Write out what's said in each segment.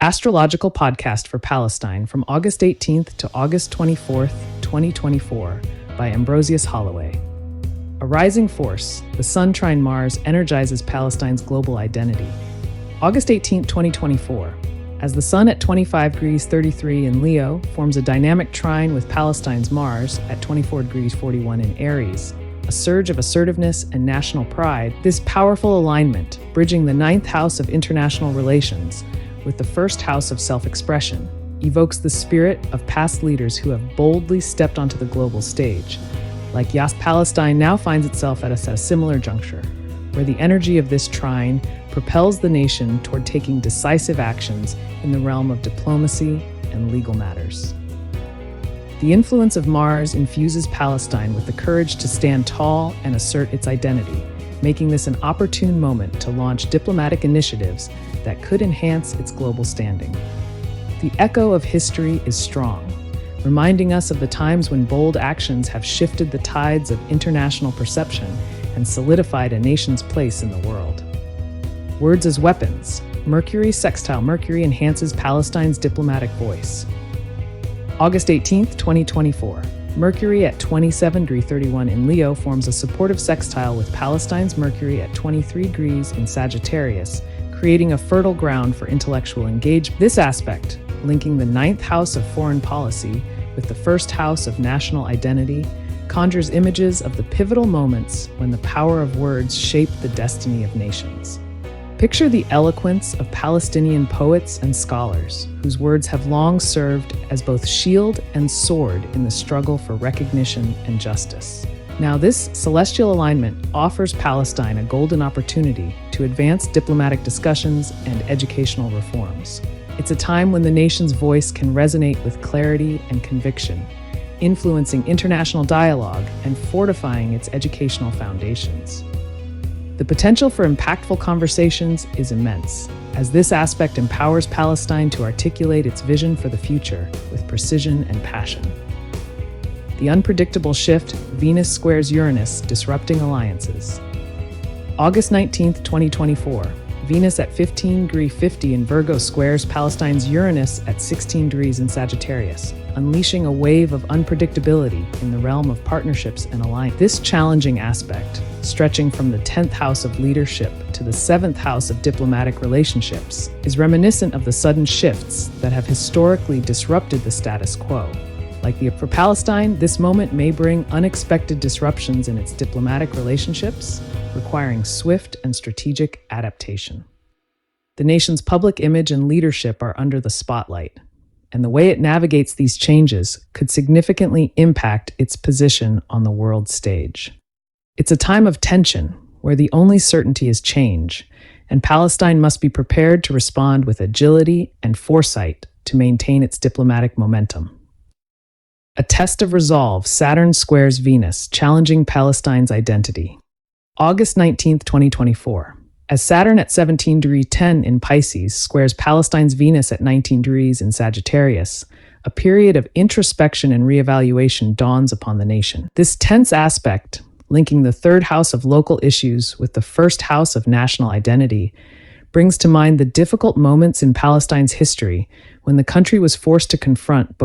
Astrological podcast for Palestine from August 18th to August 24th, 2024 by Ambrosius Holloway. A rising force, the Sun trine Mars energizes Palestine's global identity. August 18th, 2024. As the Sun at 25 degrees 33 in Leo forms a dynamic trine with Palestine's Mars at 24 degrees 41 in Aries, a surge of assertiveness and national pride, this powerful alignment, bridging the ninth house of international relations with the first house of self-expression, evokes the spirit of past leaders who have boldly stepped onto the global stage. Like Palestine now finds itself at a similar juncture, where the energy of this trine propels the nation toward taking decisive actions in the realm of diplomacy and legal matters. The influence of Mars infuses Palestine with the courage to stand tall and assert its identity, making this an opportune moment to launch diplomatic initiatives that could enhance its global standing. The echo of history is strong, reminding us of the times when bold actions have shifted the tides of international perception and solidified a nation's place in the world. Words as weapons. Mercury sextile Mercury enhances Palestine's diplomatic voice. August 18th, 2024. Mercury at 27 degrees 31 in Leo forms a supportive sextile with Palestine's Mercury at 23 degrees in Sagittarius, creating a fertile ground for intellectual engagement. This aspect, linking the ninth house of foreign policy with the first house of national identity, conjures images of the pivotal moments when the power of words shape the destiny of nations. Picture the eloquence of Palestinian poets and scholars, whose words have long served as both shield and sword in the struggle for recognition and justice. Now, this celestial alignment offers Palestine a golden opportunity to advance diplomatic discussions and educational reforms. It's a time when the nation's voice can resonate with clarity and conviction, influencing international dialogue and fortifying its educational foundations. The potential for impactful conversations is immense, as this aspect empowers Palestine to articulate its vision for the future with precision and passion. The unpredictable shift, Venus squares Uranus, disrupting alliances. August 19th, 2024. Venus at 15 degrees 50 in Virgo squares Palestine's Uranus at 16 degrees in Sagittarius, unleashing a wave of unpredictability in the realm of partnerships and alliances. This challenging aspect, stretching from the 10th house of leadership to the 7th house of diplomatic relationships, is reminiscent of the sudden shifts that have historically disrupted the status quo. For Palestine, this moment may bring unexpected disruptions in its diplomatic relationships, requiring swift and strategic adaptation. The nation's public image and leadership are under the spotlight, and the way it navigates these changes could significantly impact its position on the world stage. It's a time of tension, where the only certainty is change, and Palestine must be prepared to respond with agility and foresight to maintain its diplomatic momentum. A test of resolve, Saturn squares Venus, challenging Palestine's identity. August 19th, 2024. As Saturn at 17 degrees 10 in Pisces squares Palestine's Venus at 19 degrees in Sagittarius, a period of introspection and reevaluation dawns upon the nation. This tense aspect, linking the third house of local issues with the first house of national identity, brings to mind the difficult moments in Palestine's history when the country was forced to confront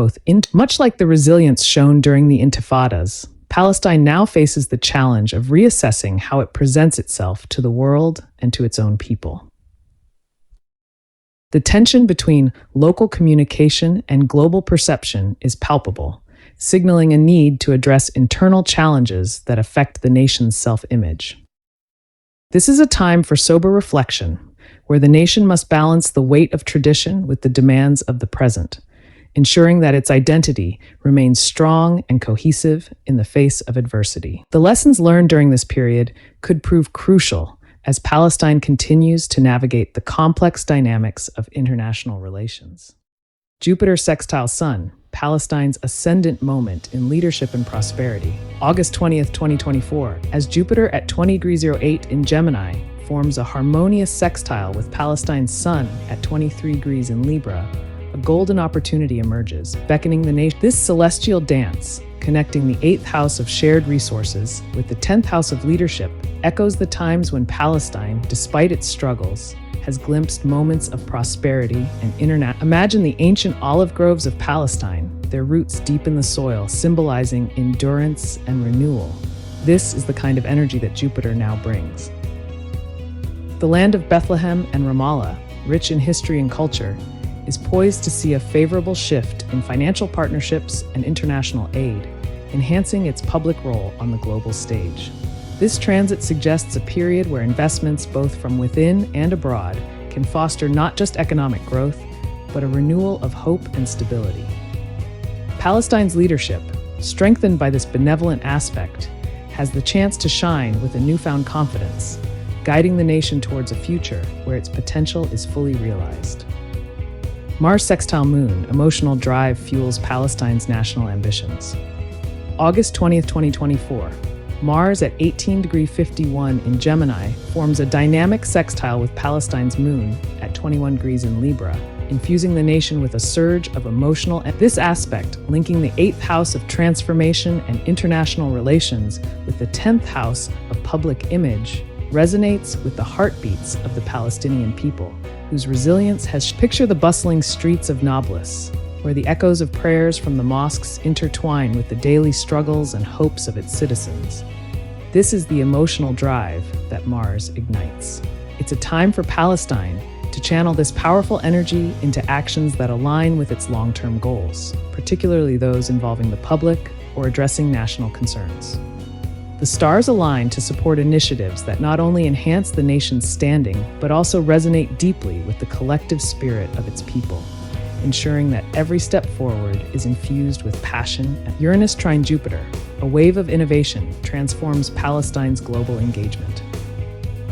much like the resilience shown during the Intifadas. Palestine now faces the challenge of reassessing how it presents itself to the world and to its own people. The tension between local communication and global perception is palpable, signaling a need to address internal challenges that affect the nation's self-image. This is a time for sober reflection, where the nation must balance the weight of tradition with the demands of the present, ensuring that its identity remains strong and cohesive in the face of adversity. The lessons learned during this period could prove crucial as Palestine continues to navigate the complex dynamics of international relations. Jupiter sextile Sun, Palestine's ascendant moment in leadership and prosperity. August 20th, 2024, as Jupiter at 20 degrees 08 in Gemini forms a harmonious sextile with Palestine's Sun at 23 degrees in Libra, a golden opportunity emerges, beckoning the nation. This celestial dance, connecting the 8th house of shared resources with the 10th house of leadership, echoes the times when Palestine, despite its struggles, has glimpsed moments of prosperity and internet. Imagine the ancient olive groves of Palestine, their roots deep in the soil, symbolizing endurance and renewal. This is the kind of energy that Jupiter now brings. The land of Bethlehem and Ramallah, rich in history and culture, is poised to see a favorable shift in financial partnerships and international aid, enhancing its public role on the global stage. This transit suggests a period where investments both from within and abroad can foster not just economic growth, but a renewal of hope and stability. Palestine's leadership, strengthened by this benevolent aspect, has the chance to shine with a newfound confidence, guiding the nation towards a future where its potential is fully realized. Mars sextile Moon, emotional drive fuels Palestine's national ambitions. August 20th, 2024. Mars at 18°51 in Gemini forms a dynamic sextile with Palestine's Moon at 21 degrees in Libra, infusing the nation with a surge of emotional. This aspect, linking the 8th house of transformation and international relations with the 10th house of public image, resonates with the heartbeats of the Palestinian people, whose resilience has picture the bustling streets of Nablus, where the echoes of prayers from the mosques intertwine with the daily struggles and hopes of its citizens. This is the emotional drive that Mars ignites. It's a time for Palestine to channel this powerful energy into actions that align with its long-term goals, particularly those involving the public or addressing national concerns. The stars align to support initiatives that not only enhance the nation's standing, but also resonate deeply with the collective spirit of its people, ensuring that every step forward is infused with passion. Uranus trine Jupiter, a wave of innovation, transforms Palestine's global engagement.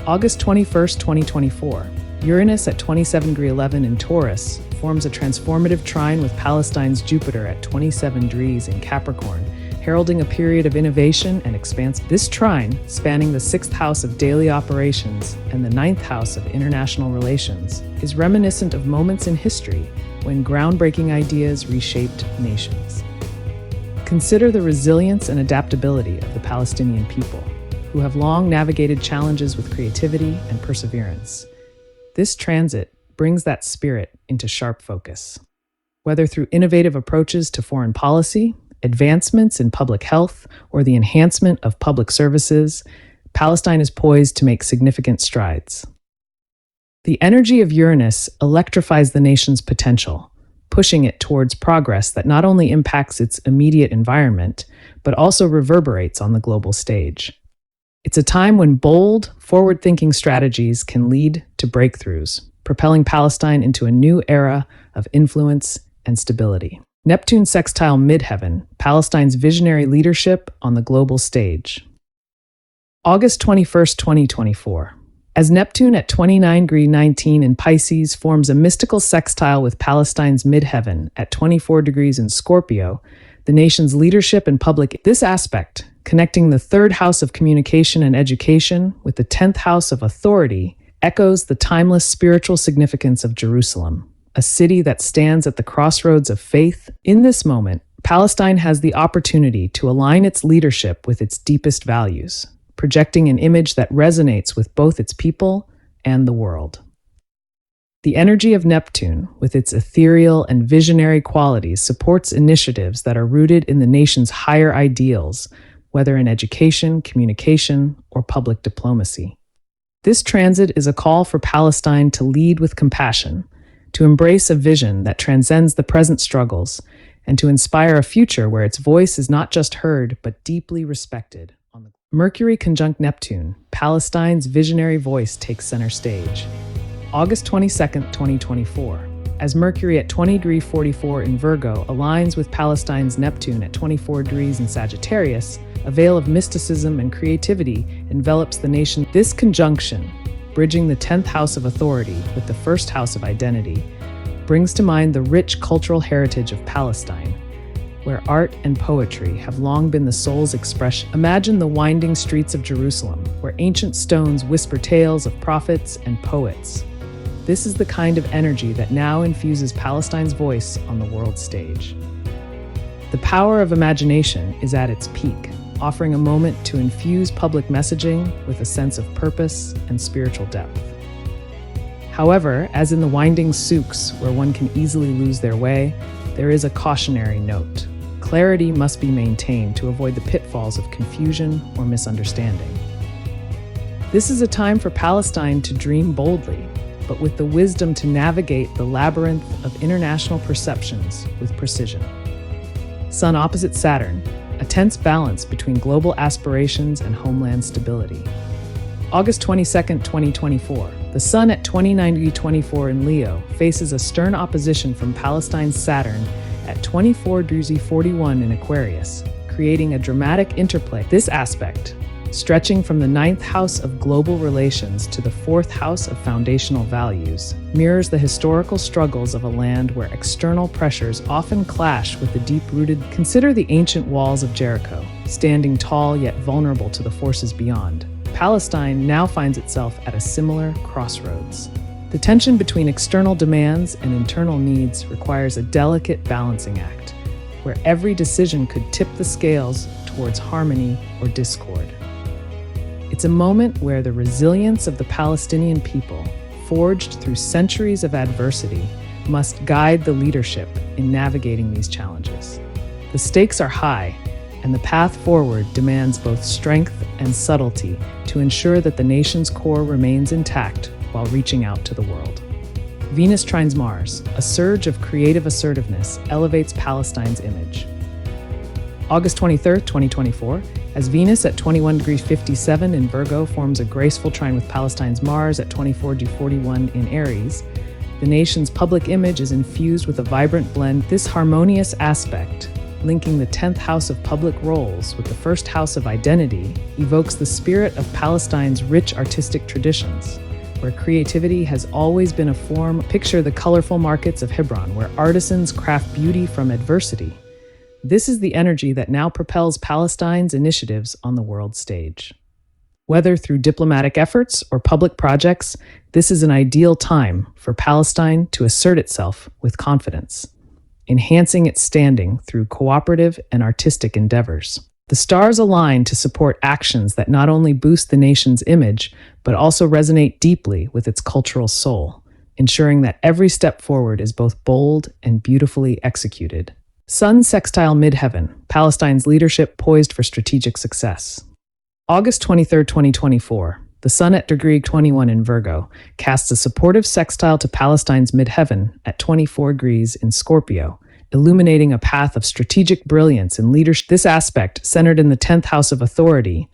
August 21st, 2024. Uranus at 27°11 in Taurus forms a transformative trine with Palestine's Jupiter at 27 degrees in Capricorn, heralding a period of innovation and expansion. This trine, spanning the 6th house of daily operations and the 9th house of international relations, is reminiscent of moments in history when groundbreaking ideas reshaped nations. Consider the resilience and adaptability of the Palestinian people, who have long navigated challenges with creativity and perseverance. This transit brings that spirit into sharp focus. Whether through innovative approaches to foreign policy, advancements in public health, or the enhancement of public services, Palestine is poised to make significant strides. The energy of Uranus electrifies the nation's potential, pushing it towards progress that not only impacts its immediate environment, but also reverberates on the global stage. It's a time when bold, forward-thinking strategies can lead to breakthroughs, propelling Palestine into a new era of influence and stability. Neptune sextile midheaven, Palestine's visionary leadership on the global stage. August 21st, 2024. As Neptune at 29°19 in Pisces forms a mystical sextile with Palestine's midheaven at 24 degrees in Scorpio, the nation's leadership and public. This aspect, connecting the 3rd house of communication and education with the 10th house of authority, echoes the timeless spiritual significance of Jerusalem, a city that stands at the crossroads of faith. In this moment, Palestine has the opportunity to align its leadership with its deepest values, projecting an image that resonates with both its people and the world. The energy of Neptune, with its ethereal and visionary qualities, supports initiatives that are rooted in the nation's higher ideals, whether in education, communication, or public diplomacy. This transit is a call for Palestine to lead with compassion, to embrace a vision that transcends the present struggles, and to inspire a future where its voice is not just heard, but deeply respected. Mercury conjunct Neptune, Palestine's visionary voice takes center stage. August 22nd, 2024. As Mercury at 20°44 in Virgo aligns with Palestine's Neptune at 24 degrees in Sagittarius, a veil of mysticism and creativity envelops the nation. This conjunction, bridging the 10th house of authority with the 1st house of identity, brings to mind the rich cultural heritage of Palestine, where art and poetry have long been the soul's expression. Imagine the winding streets of Jerusalem, where ancient stones whisper tales of prophets and poets. This is the kind of energy that now infuses Palestine's voice on the world stage. The power of imagination is at its peak, offering a moment to infuse public messaging with a sense of purpose and spiritual depth. However, as in the winding souks where one can easily lose their way, there is a cautionary note. Clarity must be maintained to avoid the pitfalls of confusion or misunderstanding. This is a time for Palestine to dream boldly, but with the wisdom to navigate the labyrinth of international perceptions with precision. Sun opposite Saturn, a tense balance between global aspirations and homeland stability. August 22, 2024, the Sun at 29°24 in Leo faces a stern opposition from Palestine's Saturn at 24°41 in Aquarius, creating a dramatic interplay. This aspect, stretching from the 9th house of global relations to the 4th house of foundational values, mirrors the historical struggles of a land where external pressures often clash with the deep-rooted. Consider the ancient walls of Jericho, standing tall yet vulnerable to the forces beyond. Palestine now finds itself at a similar crossroads. The tension between external demands and internal needs requires a delicate balancing act, where every decision could tip the scales towards harmony or discord. It's a moment where the resilience of the Palestinian people, forged through centuries of adversity, must guide the leadership in navigating these challenges. The stakes are high, and the path forward demands both strength and subtlety to ensure that the nation's core remains intact while reaching out to the world. Venus trines Mars, a surge of creative assertiveness elevates Palestine's image. August 23, 2024, as Venus at 21°57 in Virgo forms a graceful trine with Palestine's Mars at 24°41 in Aries, the nation's public image is infused with a vibrant blend. This harmonious aspect, linking the 10th house of public roles with the 1st house of identity, evokes the spirit of Palestine's rich artistic traditions, where creativity has always been a form. Picture the colorful markets of Hebron, where artisans craft beauty from adversity. This is the energy that now propels Palestine's initiatives on the world stage. Whether through diplomatic efforts or public projects, this is an ideal time for Palestine to assert itself with confidence, enhancing its standing through cooperative and artistic endeavors. The stars align to support actions that not only boost the nation's image, but also resonate deeply with its cultural soul, ensuring that every step forward is both bold and beautifully executed. Sun sextile midheaven, Palestine's leadership poised for strategic success. August 23, 2024, the Sun at degree 21 in Virgo casts a supportive sextile to Palestine's midheaven at 24 degrees in Scorpio, illuminating a path of strategic brilliance and leadership. This aspect, centered in the 10th house of authority,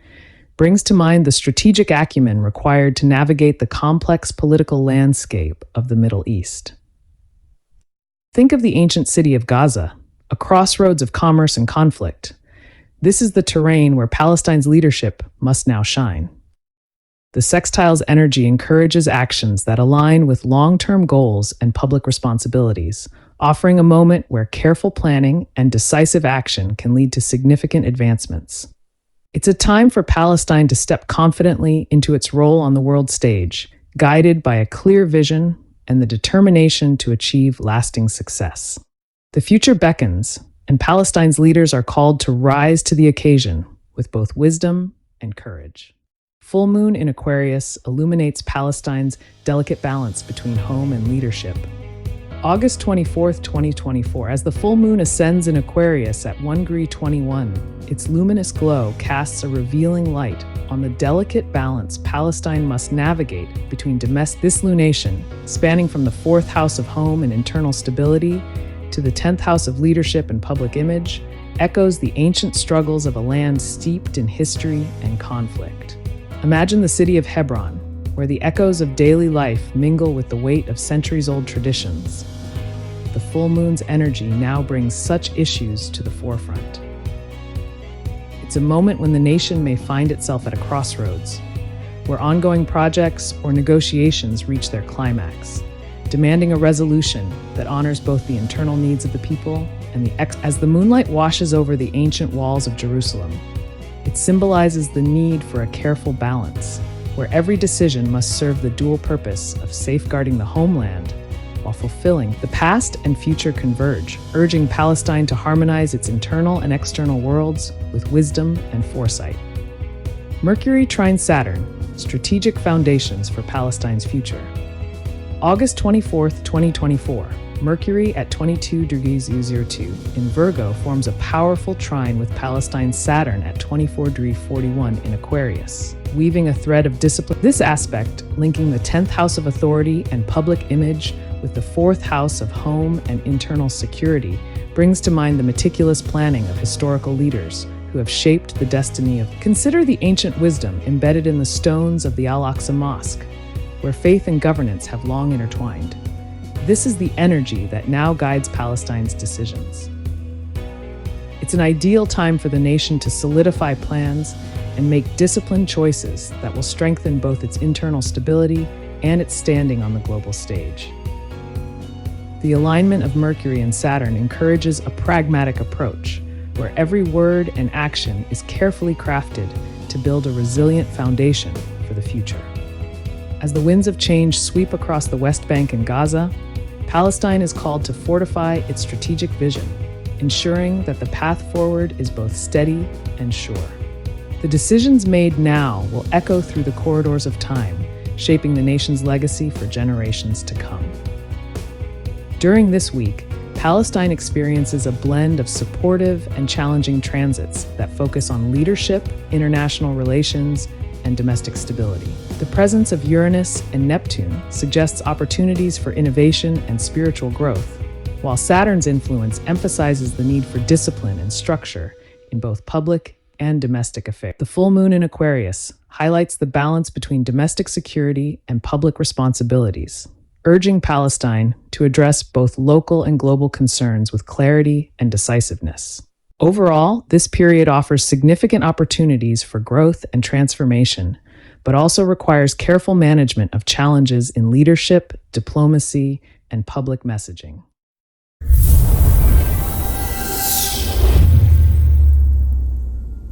brings to mind the strategic acumen required to navigate the complex political landscape of the Middle East. Think of the ancient city of Gaza, a crossroads of commerce and conflict. This is the terrain where Palestine's leadership must now shine. The sextile's energy encourages actions that align with long-term goals and public responsibilities, offering a moment where careful planning and decisive action can lead to significant advancements. It's a time for Palestine to step confidently into its role on the world stage, guided by a clear vision and the determination to achieve lasting success. The future beckons, and Palestine's leaders are called to rise to the occasion with both wisdom and courage. Full moon in Aquarius illuminates Palestine's delicate balance between home and leadership. August 24, 2024, as the full moon ascends in Aquarius at 1°21, its luminous glow casts a revealing light on the delicate balance Palestine must navigate between this lunation, spanning from the 4th house of home and internal stability to the 10th house of leadership and public image, echoes the ancient struggles of a land steeped in history and conflict. Imagine the city of Hebron, where the echoes of daily life mingle with the weight of centuries-old traditions. The full moon's energy now brings such issues to the forefront. It's a moment when the nation may find itself at a crossroads, where ongoing projects or negotiations reach their climax, demanding a resolution that honors both the internal needs of the people and as the moonlight washes over the ancient walls of Jerusalem. It symbolizes the need for a careful balance, where every decision must serve the dual purpose of safeguarding the homeland while fulfilling. The past and future converge, urging Palestine to harmonize its internal and external worlds with wisdom and foresight. Mercury trines Saturn, strategic foundations for Palestine's future. August 24th, 2024, Mercury at 22 degrees U02 in Virgo forms a powerful trine with Palestine's Saturn at 24 degrees 41 in Aquarius, weaving a thread of discipline. This aspect, linking the 10th house of authority and public image with the 4th house of home and internal security, brings to mind the meticulous planning of historical leaders who have shaped the destiny of. Consider the ancient wisdom embedded in the stones of the Al-Aqsa Mosque, where faith and governance have long intertwined. This is the energy that now guides Palestine's decisions. It's an ideal time for the nation to solidify plans and make disciplined choices that will strengthen both its internal stability and its standing on the global stage. The alignment of Mercury and Saturn encourages a pragmatic approach, where every word and action is carefully crafted to build a resilient foundation for the future. As the winds of change sweep across the West Bank and Gaza, Palestine is called to fortify its strategic vision, ensuring that the path forward is both steady and sure. The decisions made now will echo through the corridors of time, shaping the nation's legacy for generations to come. During this week, Palestine experiences a blend of supportive and challenging transits that focus on leadership, international relations, and domestic stability. The presence of Uranus and Neptune suggests opportunities for innovation and spiritual growth, while Saturn's influence emphasizes the need for discipline and structure in both public and domestic affairs. The full moon in Aquarius highlights the balance between domestic security and public responsibilities, urging Palestine to address both local and global concerns with clarity and decisiveness. Overall, this period offers significant opportunities for growth and transformation, but also requires careful management of challenges in leadership, diplomacy, and public messaging.